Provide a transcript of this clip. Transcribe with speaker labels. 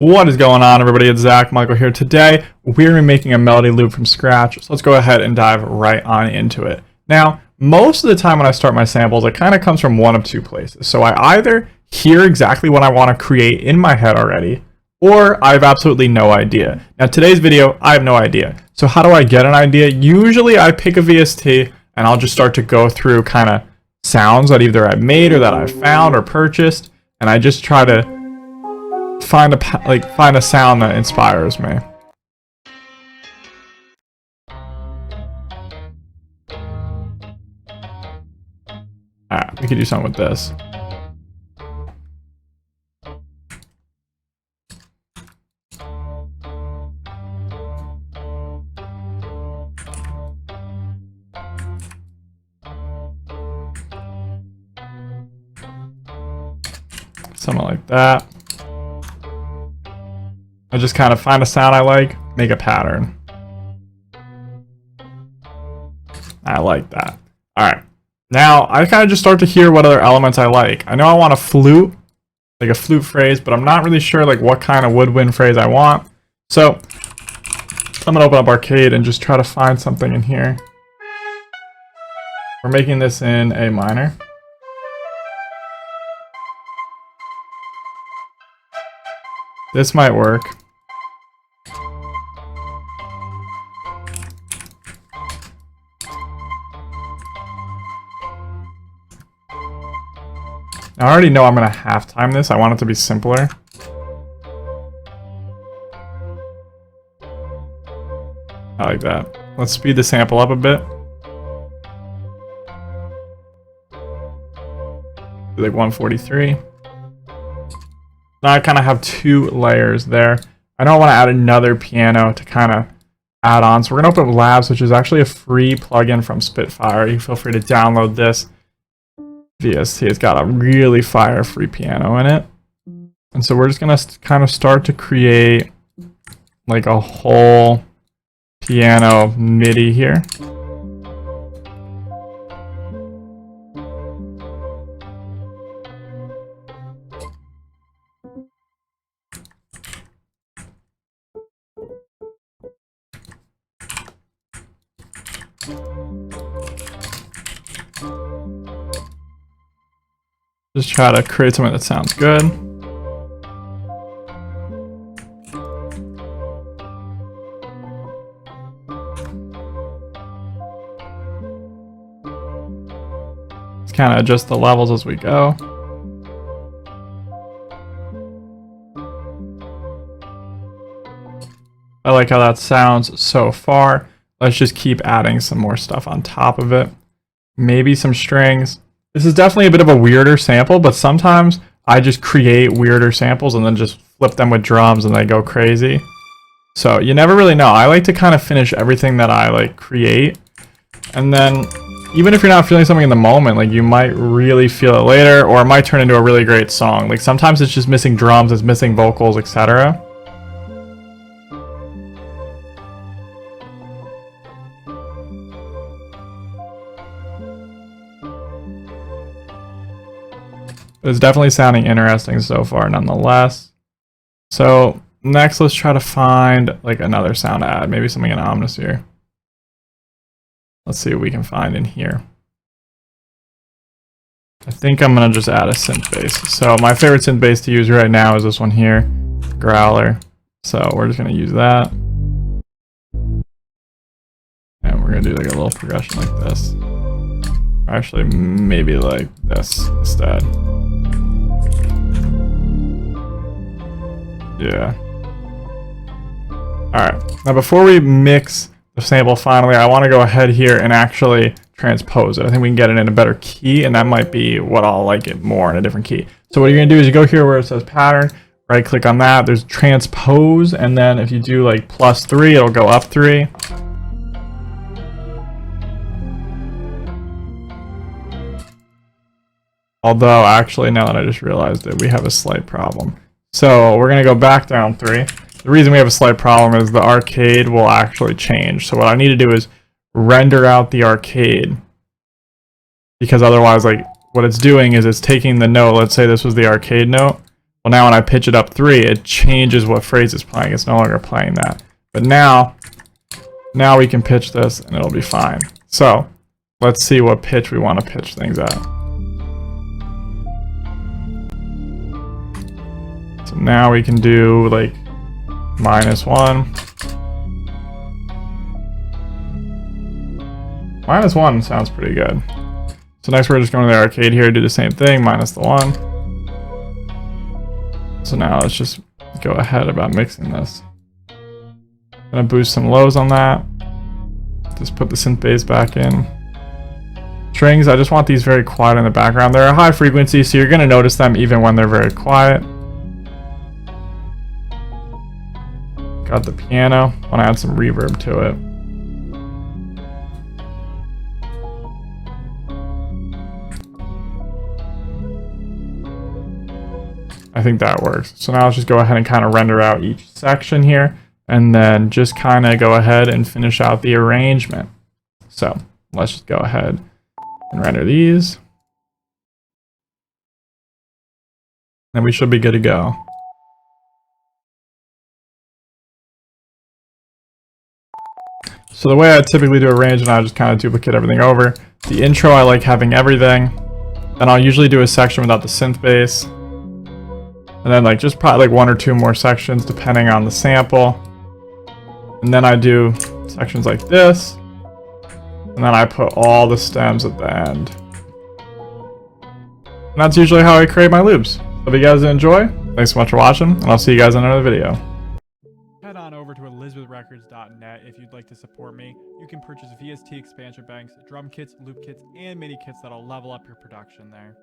Speaker 1: What is going on, everybody? It's Zach Michael here. Today, we're going to be making a melody loop from scratch. So let's go ahead and dive right on into it. Now, most of the time when I start my samples, it kind of comes from one of two places. So I either hear exactly what I want to create in my head already, or I have absolutely no idea. Now, today's video, I have no idea. So how do I get an idea? Usually I pick a VST and I'll just start to go through kind of sounds that either I've made or that I've found or purchased, and I just try to find a sound that inspires me. Alright, we could do something with this. Something like that. I just kind of find a sound I like, make a pattern. I like that. Alright. Now, I kind of just start to hear what other elements I like. I know I want a flute, like a flute phrase, but I'm not really sure like what kind of woodwind phrase I want. So, I'm going to open up Arcade and just try to find something in here. We're making this in A minor. This might work. I already know I'm going to half time this. I want it to be simpler. I like that. Let's speed the sample up a bit. Do like 143. Now I kind of have two layers there. I don't want to add another piano to kind of add on. So we're going to open up Labs, which is actually a free plugin from Spitfire. You feel free to download this. VST, it's got a really fire free piano in it. And so we're just going to kind of start to create like a whole piano MIDI here. Just try to create something that sounds good. Let's kind of adjust the levels as we go. I like how that sounds so far. Let's just keep adding some more stuff on top of it. Maybe some strings. This is definitely a bit of a weirder sample, but sometimes I just create weirder samples and then just flip them with drums and they go crazy. So you never really know. I like to kind of finish everything that I like create. And then even if you're not feeling something in the moment, like you might really feel it later, or it might turn into a really great song. Like sometimes it's just missing drums, it's missing vocals, etc. It's definitely sounding interesting so far, nonetheless. So next, let's try to find like another sound to add, maybe something in Omnisphere. Let's see what we can find in here. I think I'm gonna just add a synth bass. So my favorite synth bass to use right now is this one here, Growler. So we're just gonna use that, and we're gonna do like a little progression like this. Actually, maybe like this instead. Yeah. Alright, now before we mix the sample finally, I want to go ahead here and actually transpose it. I think we can get it in a better key, and that might be what I'll like it more in a different key. So what you're going to do is you go here where it says pattern, right click on that, there's transpose, and then if you do like +3, it'll go up 3. Although, actually, now that I just realized it, we have a slight problem. So we're going to go back down 3. The reason we have a slight problem is the arcade will actually change. So what I need to do is render out the arcade. Because otherwise, like, what it's doing is it's taking the note, let's say this was the arcade note, Well, now when I pitch it up 3, it changes what phrase it's playing. It's no longer playing that. But now we can pitch this and it'll be fine. So let's see what pitch we want to pitch things at. So now we can do like -1. -1 sounds pretty good. So next we're just going to the arcade here, do the same thing, -1. So now let's just go ahead about mixing this. Gonna boost some lows on that. Just put the synth bass back in. Strings, I just want these very quiet in the background. They're a high frequency, so you're gonna notice them even when they're very quiet. Got the piano. Want to add some reverb to it. I think that works. So now let's just go ahead and kind of render out each section here, and then just kind of go ahead and finish out the arrangement. So let's just go ahead and render these. And we should be good to go. So the way I typically do arrangement, I just kind of duplicate everything over. The intro, I like having everything. Then I'll usually do a section without the synth bass. And then like just probably like 1 or 2 more sections depending on the sample. And then I do sections like this. And then I put all the stems at the end. And that's usually how I create my loops. Hope you guys enjoy. Thanks so much for watching, and I'll see you guys in another video. Head on over to elizabethrecords.net if you'd like to support me. You can purchase VST expansion banks, drum kits, loop kits, and MIDI kits that'll level up your production there.